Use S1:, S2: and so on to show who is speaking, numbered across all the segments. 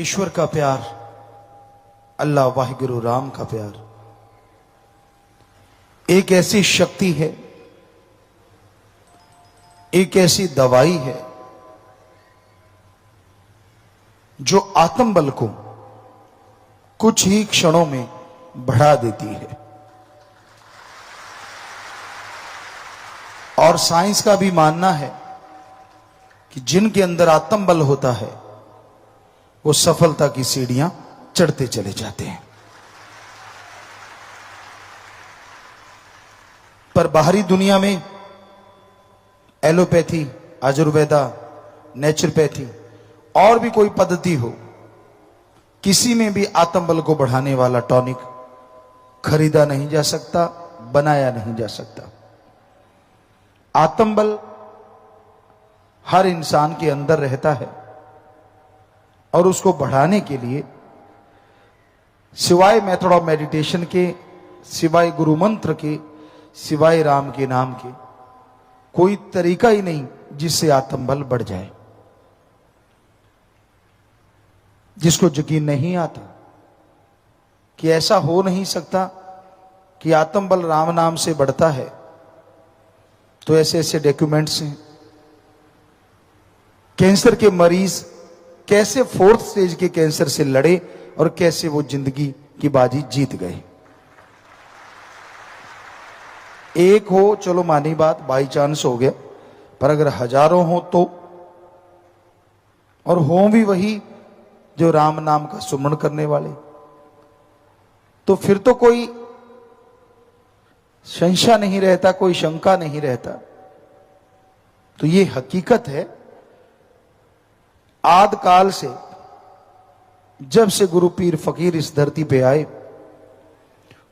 S1: ईश्वर का प्यार, अल्लाह वाहिगुरु राम का प्यार एक ऐसी शक्ति है, एक ऐसी दवाई है जो आत्मबल को कुछ ही क्षणों में बढ़ा देती है। और साइंस का भी मानना है कि जिनके अंदर आत्मबल होता है वो सफलता की सीढ़ियां चढ़ते चले जाते हैं। पर बाहरी दुनिया में एलोपैथी, आयुर्वेदा, नेचुरोपैथी और भी कोई पद्धति हो, किसी में भी आत्मबल को बढ़ाने वाला टॉनिक खरीदा नहीं जा सकता, बनाया नहीं जा सकता। आत्मबल हर इंसान के अंदर रहता है और उसको बढ़ाने के लिए सिवाय मेथड ऑफ मेडिटेशन के, सिवाय गुरु मंत्र के, सिवाय राम के नाम के कोई तरीका ही नहीं जिससे आत्मबल बढ़ जाए। जिसको यकीन नहीं आता कि ऐसा हो नहीं सकता कि आत्मबल राम नाम से बढ़ता है, तो ऐसे ऐसे डॉक्यूमेंट्स हैं। कैंसर के मरीज कैसे 4th स्टेज के कैंसर से लड़े और कैसे वो जिंदगी की बाजी जीत गए। एक हो चलो मानी बात, बाई चांस हो गया, पर अगर हजारों हो तो, और हो भी वही जो राम नाम का सुमरण करने वाले, तो फिर तो कोई संशय नहीं रहता, कोई शंका नहीं रहता। तो ये हकीकत है, आद काल से जब से गुरु पीर फकीर इस धरती पे आए,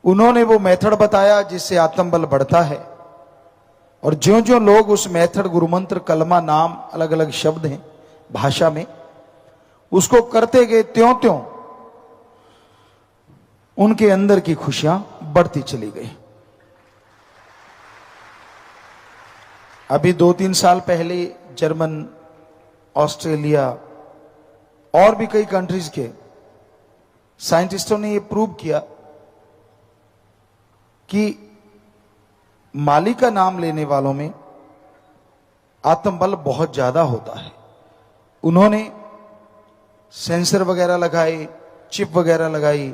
S1: उन्होंने वो मेथड बताया जिससे आत्मबल बढ़ता है। और ज्यों ज्यों लोग उस मेथड, गुरु मंत्र, कलमा, नाम, अलग अलग शब्द हैं भाषा में, उसको करते गए, त्यों त्यों उनके अंदर की खुशियां बढ़ती चली गई। अभी 2-3 साल पहले जर्मन, ऑस्ट्रेलिया और भी कई कंट्रीज के साइंटिस्टों ने यह प्रूव किया कि माली का नाम लेने वालों में आत्मबल बहुत ज्यादा होता है। उन्होंने सेंसर वगैरह लगाए, चिप वगैरह लगाई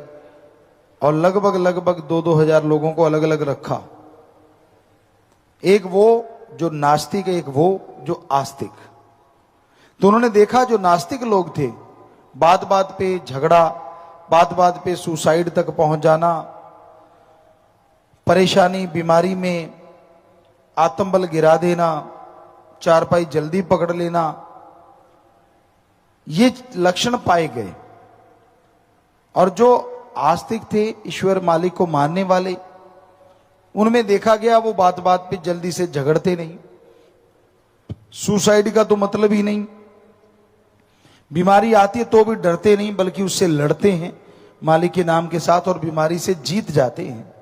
S1: और लगभग 2-2 हजार लोगों को अलग अलग रखा। एक वो जो नास्तिक, एक वो जो आस्तिक। तो उन्होंने देखा जो नास्तिक लोग थे, बात बात पे झगड़ा, बात बात पे सुसाइड तक पहुंच जाना, परेशानी, बीमारी में आत्मबल गिरा देना, चारपाई जल्दी पकड़ लेना, ये लक्षण पाए गए। और जो आस्तिक थे, ईश्वर मालिक को मानने वाले, उनमें देखा गया वो बात बात पे जल्दी से झगड़ते नहीं, सुसाइड का तो मतलब ही नहीं, बीमारी आती है तो भी डरते नहीं बल्कि उससे लड़ते हैं मालिक के नाम के साथ और बीमारी से जीत जाते हैं।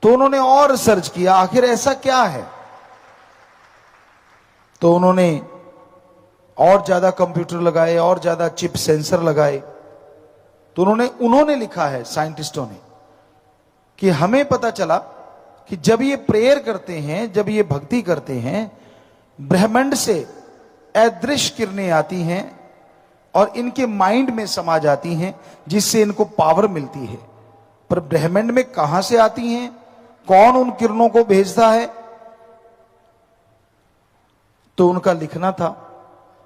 S1: तो उन्होंने और सर्च किया आखिर ऐसा क्या है। तो उन्होंने और ज्यादा कंप्यूटर लगाए, और ज्यादा चिप सेंसर लगाए। तो उन्होंने लिखा है साइंटिस्टों ने कि हमें पता चला कि जब ये प्रेयर करते हैं, जब ये भक्ति करते हैं, ब्रह्मांड से अदृश्य किरणें आती हैं और इनके माइंड में समा जाती हैं, जिससे इनको पावर मिलती है। पर ब्रह्मांड में कहां से आती हैं, कौन उन किरणों को भेजता है, तो उनका लिखना था,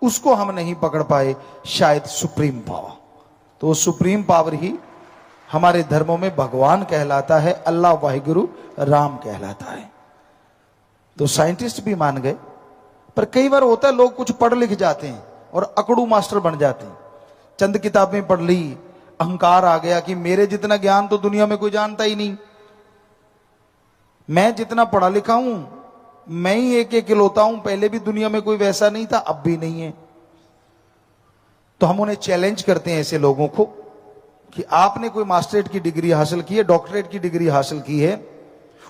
S1: उसको हम नहीं पकड़ पाए, शायद सुप्रीम पावर। तो वो सुप्रीम पावर ही हमारे धर्मों में भगवान कहलाता है, अल्लाह वाहिगुरु राम कहलाता है। तो साइंटिस्ट भी मान गए। पर कई बार होता है लोग कुछ पढ़ लिख जाते हैं और अकड़ू मास्टर बन जाते हैं। चंद किताबें पढ़ ली, अहंकार आ गया कि मेरे जितना ज्ञान तो दुनिया में कोई जानता ही नहीं, मैं जितना पढ़ा लिखा हूं, मैं ही एक इकलौता हूं, पहले भी दुनिया में कोई वैसा नहीं था, अब भी नहीं है। तो हम उन्हें चैलेंज करते हैं ऐसे लोगों को कि आपने कोई मास्टरेट की डिग्री हासिल की है, डॉक्टरेट की डिग्री हासिल की है,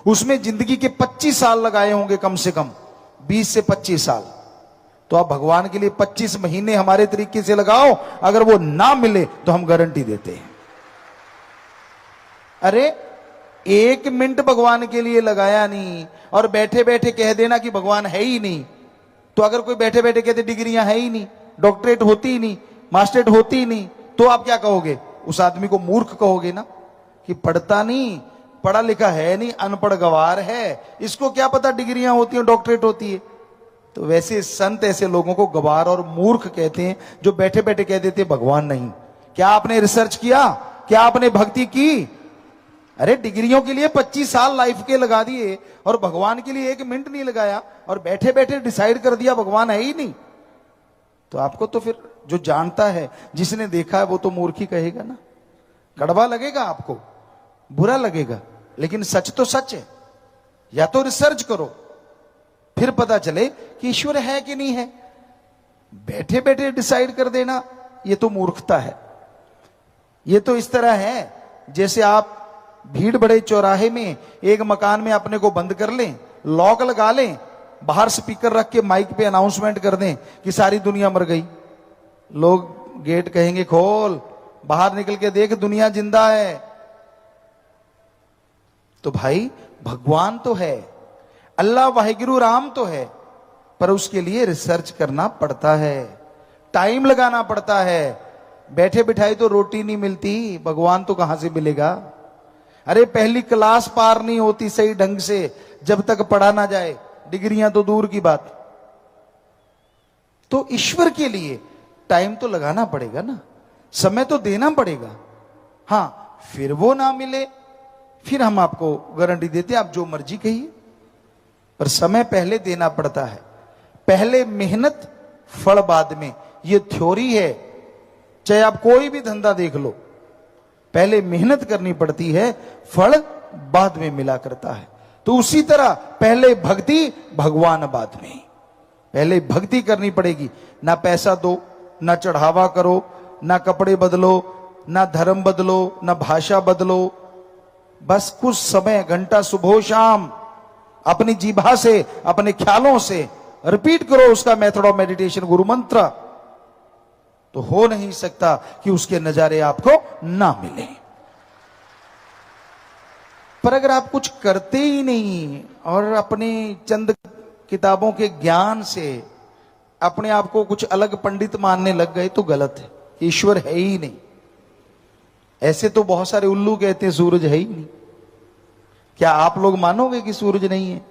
S1: उसमें जिंदगी के 25 साल लगाए होंगे, कम से कम 20 से 25 साल, तो आप भगवान के लिए 25 महीने हमारे तरीके से लगाओ, अगर वो ना मिले तो हम गारंटी देते हैं। अरे 1 मिनट भगवान के लिए लगाया नहीं और बैठे बैठे कह देना कि भगवान है ही नहीं। तो अगर कोई बैठे बैठे कहते डिग्रियां है ही नहीं, डॉक्टरेट होती ही नहीं, मास्टरेट होती ही नहीं, तो आप क्या कहोगे? उस आदमी को मूर्ख कहोगे ना, कि पढ़ता नहीं, पढ़ा लिखा है नहीं, अनपढ़ गवार है, इसको क्या पता डिग्रियां होती हैं, डॉक्टरेट होती है। तो वैसे संत ऐसे लोगों को गवार और मूर्ख कहते हैं, जो बैठे बैठे कह देते भगवान नहीं। क्या आपने रिसर्च किया? क्या आपने भक्ति की? अरे डिग्रियों के लिए 25 साल लाइफ के लगा दिए और भगवान के लिए 1 मिनट नहीं लगाया और बैठे बैठे डिसाइड कर दिया भगवान है ही नहीं। तो आपको तो फिर जो जानता है, जिसने देखा है, वो तो मूर्ख ही कहेगा ना। कड़वा लगेगा आपको, बुरा लगेगा, लेकिन सच तो सच है। या तो रिसर्च करो, फिर पता चले कि ईश्वर है कि नहीं है। बैठे बैठे डिसाइड कर देना, ये तो मूर्खता है। ये तो इस तरह है जैसे आप भीड़ बड़े चौराहे में एक मकान में अपने को बंद कर लें, लॉक लगा लें, बाहर स्पीकर रख के माइक पे अनाउंसमेंट कर दें कि सारी दुनिया मर गई। लोग गेट कहेंगे खोल, बाहर निकल के देख दुनिया जिंदा है। तो भाई भगवान तो है, अल्लाह वाहिगुरु राम तो है, पर उसके लिए रिसर्च करना पड़ता है, टाइम लगाना पड़ता है। बैठे बिठाई तो रोटी नहीं मिलती, भगवान तो कहां से मिलेगा? अरे पहली क्लास पार नहीं होती सही ढंग से जब तक पढ़ा ना जाए, डिग्रियां तो दूर की बात। तो ईश्वर के लिए टाइम तो लगाना पड़ेगा ना, समय तो देना पड़ेगा। हां, फिर वो ना मिले, फिर हम आपको गारंटी देते हैं आप जो मर्जी कहिए, पर समय पहले देना पड़ता है। पहले मेहनत, फल बाद में, ये थ्योरी है। चाहे आप कोई भी धंधा देख लो, पहले मेहनत करनी पड़ती है, फल बाद में मिला करता है। तो उसी तरह पहले भक्ति, भगवान बाद में। पहले भक्ति करनी पड़ेगी। ना पैसा दो, ना चढ़ावा करो, ना कपड़े बदलो, ना धर्म बदलो, ना भाषा बदलो। बस कुछ समय, घंटा सुबह शाम अपनी जीभा से, अपने ख्यालों से रिपीट करो उसका मेथड ऑफ मेडिटेशन, गुरु मंत्र। तो हो नहीं सकता कि उसके नजारे आपको ना मिले। पर अगर आप कुछ करते ही नहीं और अपने चंद किताबों के ज्ञान से अपने आप को कुछ अलग पंडित मानने लग गए, तो गलत है। ईश्वर है ही नहीं। ऐसे तो बहुत सारे उल्लू कहते हैं सूरज है ही नहीं। क्या आप लोग मानोगे कि सूरज नहीं है?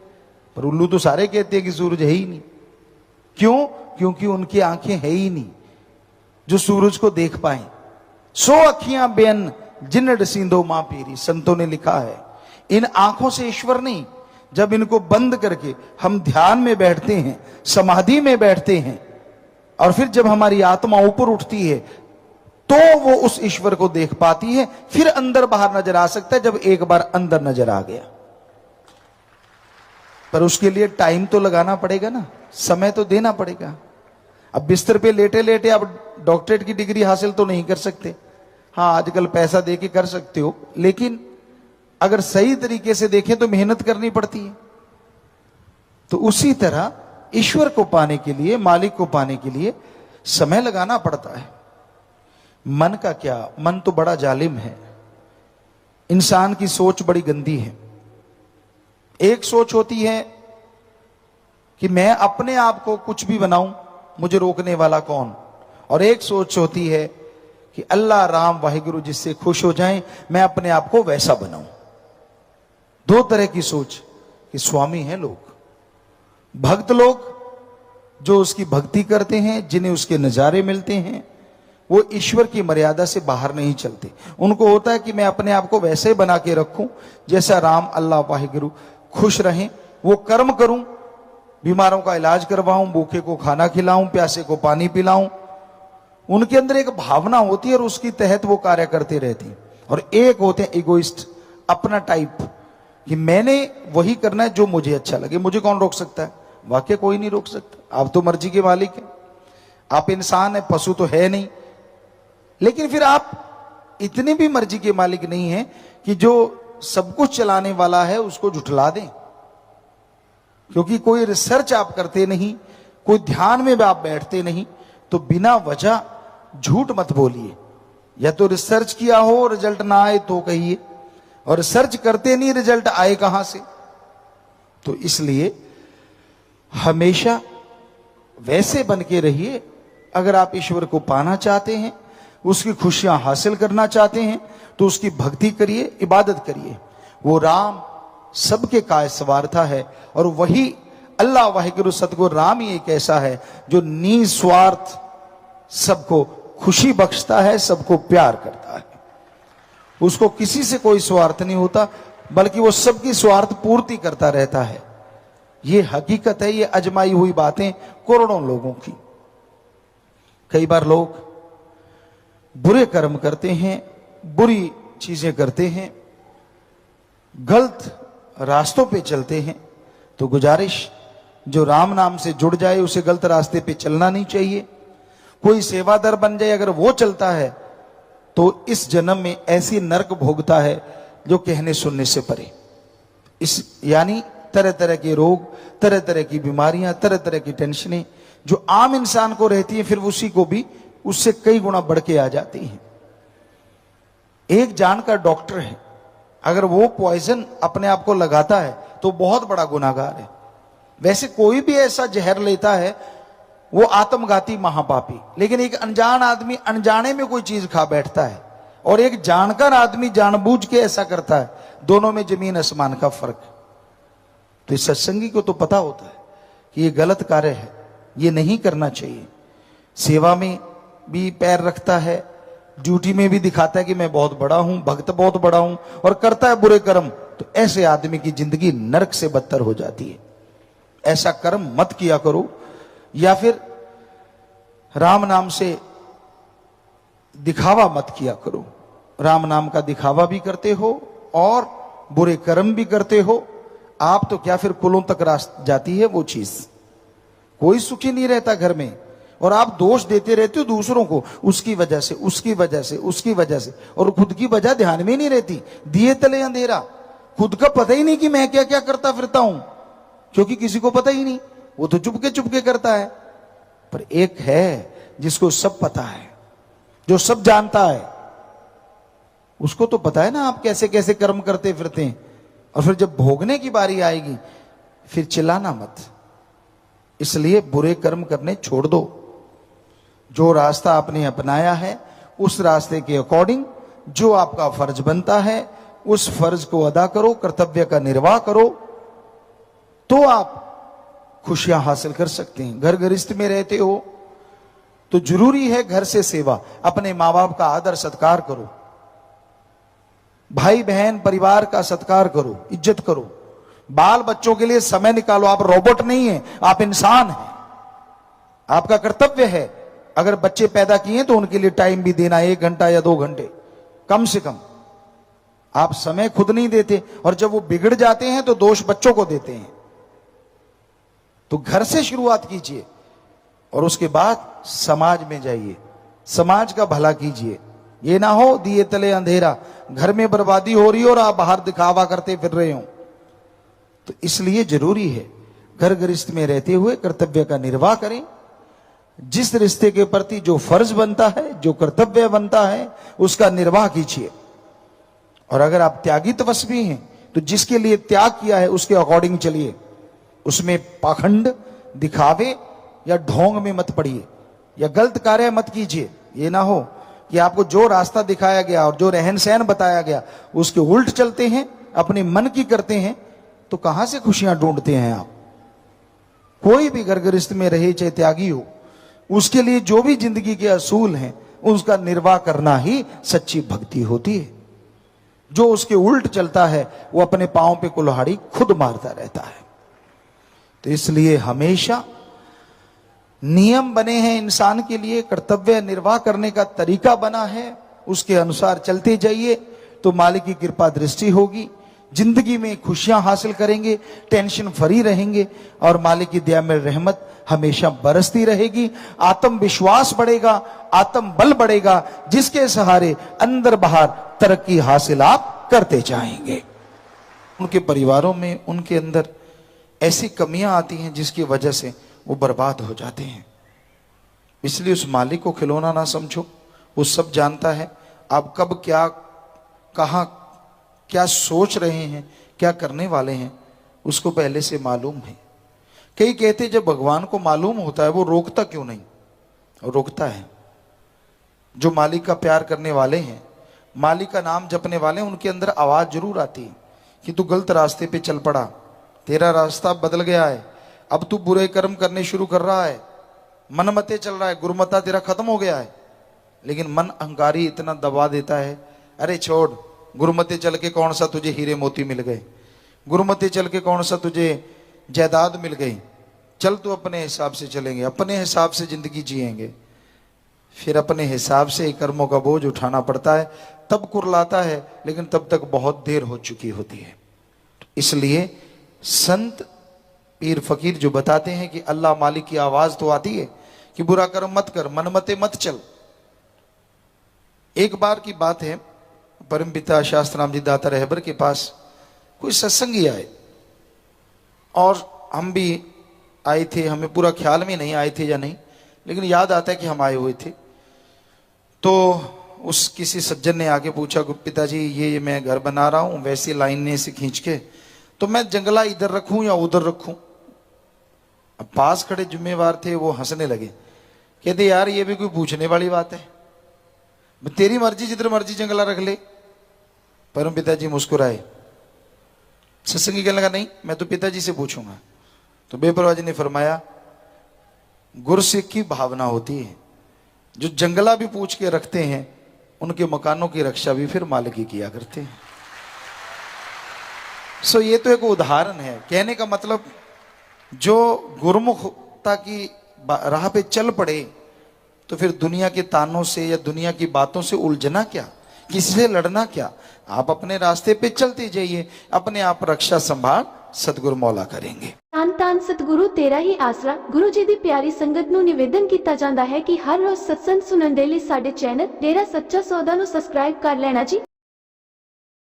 S1: पर उल्लू तो सारे कहते हैं कि सूरज है ही नहीं। क्यों? क्योंकि उनकी आंखें है ही नहीं जो सूरज को देख पाए। 100 अखियां बेन जिन डसींदो मां पीरी, संतों ने लिखा है। इन आंखों से ईश्वर नहीं। जब इनको बंद करके हम ध्यान में बैठते हैं, समाधि में बैठते हैं, और फिर जब हमारी आत्मा ऊपर उठती है, तो वो उस ईश्वर को देख पाती है। फिर अंदर बाहर नजर आ सकता है, जब एक बार अंदर नजर आ गया। पर उसके लिए टाइम तो लगाना पड़ेगा ना, समय तो देना पड़ेगा। अब बिस्तर पे लेटे लेटे आप डॉक्टरेट की डिग्री हासिल तो नहीं कर सकते। हाँ, आजकल पैसा दे के कर सकते हो, लेकिन अगर सही तरीके से देखें तो मेहनत करनी पड़ती है। तो उसी तरह ईश्वर को पाने के लिए, मालिक को पाने के लिए समय लगाना पड़ता है। मन का क्या, मन तो बड़ा जालिम है। इंसान की सोच बड़ी गंदी है। एक सोच होती है कि मैं अपने आप को कुछ भी बनाऊं, मुझे रोकने वाला कौन। और एक सोच होती है कि अल्लाह राम वाहिगुरु जिससे खुश हो जाएं, मैं अपने आप को वैसा बनाऊं। 2 तरह की सोच कि स्वामी हैं लोग, भक्त लोग जो उसकी भक्ति करते हैं, जिन्हें उसके नजारे मिलते हैं, वो ईश्वर की मर्यादा से बाहर नहीं चलते। उनको होता है कि मैं अपने आप को वैसे बना के रखूं जैसा राम अल्लाह वाहिगुरु खुश रहें। वो कर्म करूं, बीमारों का इलाज करवाऊं, भूखे को खाना खिलाऊं, प्यासे को पानी पिलाऊं। उनके अंदर एक भावना होती है और उसके तहत वो कार्य करते रहते हैं। और एक होते हैं इगोइस्ट, अपना टाइप, कि मैंने वही करना है जो मुझे अच्छा लगे। मुझे कौन रोक सकता है? वाकई कोई नहीं रोक सकता। आप तो मर्जी के मालिक हैं। आप इंसान है, पशु तो है नहीं। लेकिन फिर आप इतने भी मर्जी के मालिक नहीं हैं कि जो सब कुछ चलाने वाला है उसको झुठला दें। क्योंकि कोई रिसर्च आप करते नहीं, कोई ध्यान में भी आप बैठते नहीं, तो बिना वजह झूठ मत बोलिए। या तो रिसर्च किया हो, रिजल्ट ना आए तो कहिए, और रिसर्च करते नहीं, रिजल्ट आए कहां से। तो इसलिए हमेशा वैसे बन के रहिए। अगर आप ईश्वर को पाना चाहते हैं, उसकी खुशियां हासिल करना चाहते हैं, तो उसकी भक्ति करिए, इबादत करिए। वो राम सबके काय स्वार्था है, और वही अल्लाह वाहिगुरु सतगुरु राम ही एक ऐसा है जो निस्वार्थ सबको खुशी बख्शता है, सबको प्यार करता है। उसको किसी से कोई स्वार्थ नहीं होता, बल्कि वो सबकी स्वार्थ पूर्ति करता रहता है। ये हकीकत है, ये अजमाई हुई बातें करोड़ों लोगों की। कई बार लोग बुरे कर्म करते हैं, बुरी चीजें करते हैं, गलत रास्तों पे चलते हैं, तो गुजारिश, जो राम नाम से जुड़ जाए उसे गलत रास्ते पे चलना नहीं चाहिए। कोई सेवादार बन जाए, अगर वो चलता है तो इस जन्म में ऐसी नरक भोगता है जो कहने सुनने से परे। इस यानी तरह तरह के रोग, तरह तरह की बीमारियां, तरह तरह की टेंशनें जो आम इंसान को रहती है, फिर उसी को भी उससे कई गुना बढ़ के आ जाती हैं। एक जानकार डॉक्टर है, अगर वो पॉइजन अपने आप को लगाता है तो बहुत बड़ा गुनाहगार है। वैसे कोई भी ऐसा जहर लेता है वो आत्मघाती महापापी, लेकिन एक अनजान आदमी अनजाने में कोई चीज खा बैठता है, और एक जानकार आदमी जानबूझ के ऐसा करता है, दोनों में जमीन आसमान का फर्क। तो इस सत्संगी को तो पता होता है कि ये गलत कार्य है, ये नहीं करना चाहिए। सेवा में भी पैर रखता है, ड्यूटी में भी दिखाता है कि मैं बहुत बड़ा हूं, भक्त बहुत बड़ा हूं, और करता है बुरे कर्म, तो ऐसे आदमी की जिंदगी नरक से बदतर हो जाती है। ऐसा कर्म मत किया करो। या फिर राम नाम से दिखावा मत किया करो। राम नाम का दिखावा भी करते हो और बुरे कर्म भी करते हो, आप तो क्या फिर कुलों तक जाती है वो चीज। कोई सुखी नहीं रहता घर में, और आप दोष देते रहते हो दूसरों को, उसकी वजह से, उसकी वजह से, उसकी वजह से, और खुद की वजह ध्यान में नहीं रहती। दिए तले अंधेरा, खुद का पता ही नहीं कि मैं क्या क्या करता फिरता हूं, क्योंकि किसी को पता ही नहीं, वो तो चुपके करता है। पर एक है जिसको सब पता है, जो सब जानता है, उसको तो पता है ना आप कैसे कैसे कर्म करते फिरते हैं। और फिर जब भोगने की बारी आएगी फिर चिल्लाना मत। इसलिए बुरे कर्म करने छोड़ दो। जो रास्ता आपने अपनाया है उस रास्ते के अकॉर्डिंग जो आपका फर्ज बनता है उस फर्ज को अदा करो, कर्तव्य का निर्वाह करो, तो आप खुशियां हासिल कर सकते हैं। घर गृहस्थ में रहते हो तो जरूरी है घर से सेवा, अपने माँ बाप का आदर सत्कार करो, भाई बहन परिवार का सत्कार करो, इज्जत करो, बाल बच्चों के लिए समय निकालो। आप रोबोट नहीं है, आप इंसान हैं, आपका कर्तव्य है। अगर बच्चे पैदा किए तो उनके लिए टाइम भी देना, 1 घंटा या 2 घंटे कम से कम। आप समय खुद नहीं देते, और जब वो बिगड़ जाते हैं तो दोष बच्चों को देते हैं। तो घर से शुरुआत कीजिए और उसके बाद समाज में जाइए, समाज का भला कीजिए। ये ना हो दिए तले अंधेरा, घर में बर्बादी हो रही हो और आप बाहर दिखावा करते फिर रहे हो। तो इसलिए जरूरी है घर गृहस्थ में रहते हुए कर्तव्य का निर्वाह करें। जिस रिश्ते के प्रति जो फर्ज बनता है, जो कर्तव्य बनता है, उसका निर्वाह कीजिए। और अगर आप त्यागी तपस्वी हैं तो जिसके लिए त्याग किया है उसके अकॉर्डिंग चलिए। उसमें पाखंड, दिखावे या ढोंग में मत पड़िए, या गलत कार्य मत कीजिए। ये ना हो कि आपको जो रास्ता दिखाया गया और जो रहन सहन बताया गया उसके उल्ट चलते हैं, अपने मन की करते हैं, तो कहां से खुशियां ढूंढते हैं आप। कोई भी घर गृहस्थ में रहे, चाहे त्यागी हो, उसके लिए जो भी जिंदगी के असूल हैं उसका निर्वाह करना ही सच्ची भक्ति होती है। जो उसके उल्ट चलता है वो अपने पांव पे कुल्हाड़ी खुद मारता रहता है। तो इसलिए हमेशा नियम बने हैं इंसान के लिए, कर्तव्य निर्वाह करने का तरीका बना है, उसके अनुसार चलते जाइए तो मालिक की कृपा दृष्टि होगी। जिंदगी में खुशियां हासिल करेंगे, टेंशन फ्री रहेंगे, और मालिक की दया में रहमत हमेशा बरसती रहेगी। आत्मविश्वास बढ़ेगा, आत्म बल बढ़ेगा, जिसके सहारे अंदर बाहर तरक्की हासिल आप करते जाएंगे। उनके परिवारों में, उनके अंदर ऐसी कमियां आती हैं जिसकी वजह से वो बर्बाद हो जाते हैं। इसलिए उस मालिक को खिलौना ना समझो, वो सब जानता है आप कब क्या कहाँ क्या सोच रहे हैं, क्या करने वाले हैं, उसको पहले से मालूम है। कई कहते जब भगवान को मालूम होता है वो रोकता क्यों नहीं? रोकता है। जो मालिक का प्यार करने वाले हैं, मालिक का नाम जपने वाले हैं, उनके अंदर आवाज जरूर आती है कि तू गलत रास्ते पे चल पड़ा, तेरा रास्ता बदल गया है, अब तू बुरे कर्म करने शुरू कर रहा है, मनमते चल रहा है, गुरुमता तेरा खत्म हो गया है। लेकिन मन अहंकारी इतना दबा देता है, अरे छोड़, गुरुमते चल के कौन सा तुझे हीरे मोती मिल गए, गुरुमते चल के कौन सा तुझे जायदाद मिल गई, चल तू अपने हिसाब से चलेंगे, अपने हिसाब से जिंदगी जिएंगे। फिर अपने हिसाब से ही कर्मों का बोझ उठाना पड़ता है, तब कुरलाता है, लेकिन तब तक बहुत देर हो चुकी होती है। इसलिए संत पीर फकीर जो बताते हैं कि अल्लाह मालिक की आवाज तो आती है कि बुरा कर्म मत कर, मनमते मत चल। एक बार की बात है, परमपिता शास्त्राम जी दाता रहबर के पास कोई सत्संगी आए और हम भी आए थे, हमें पूरा ख्याल में नहीं आए थे या नहीं, लेकिन याद आता है कि हम आए हुए थे। तो उस किसी सज्जन ने आके पूछा, पिताजी ये मैं घर बना रहा हूं, वैसी लाइन से खींच के, तो मैं जंगला इधर रखूं या उधर रखूं? अब पास खड़े जिम्मेवार थे, वो हंसने लगे, कहते यार ये भी कोई पूछने वाली बात है, तेरी मर्जी, जिधर मर्जी जंगला रख ले। परम पिताजी मुस्कुराए। सत्संगी कहने लगा, नहीं मैं तो पिताजी से पूछूंगा। तो बेपरवाह जी ने फरमाया, गुरसिख की भावना होती है, जो जंगला भी पूछ के रखते हैं उनके मकानों की रक्षा भी फिर मालिक ही किया करते हैं। सो ये तो एक उदाहरण है। कहने का मतलब जो गुरुमुखता की राह पे चल पड़े तो फिर दुनिया के तानों से या दुनिया की बातों से उलझना क्या, किसी से लड़ना क्या, आप अपने रास्ते पे चलते जाइए, अपने आप रक्षा संभाल सतगुरु मौला करेंगे।
S2: ਧੰਨ ਧੰਨ ਸਤਿਗੁਰੂ ਤੇਰਾ ਹੀ ਆਸਰਾ। ਗੁਰੂ ਜੀ ਦੀ ਪਿਆਰੀ ਸੰਗਤ ਨੂੰ ਨਿਵੇਦਨ ਕੀਤਾ ਜਾਂਦਾ ਹੈ ਕਿ ਹਰ ਰੋਜ਼ ਸਤਸੰਗ ਸੁਣਨ ਦੇ ਲਈ ਸਾਡੇ ਚੈਨਲ ਡੇਰਾ ਸੱਚਾ ਸੌਦਾ ਨੂੰ ਸਬਸਕ੍ਰਾਈਬ ਕਰ ਲੈਣਾ ਜੀ।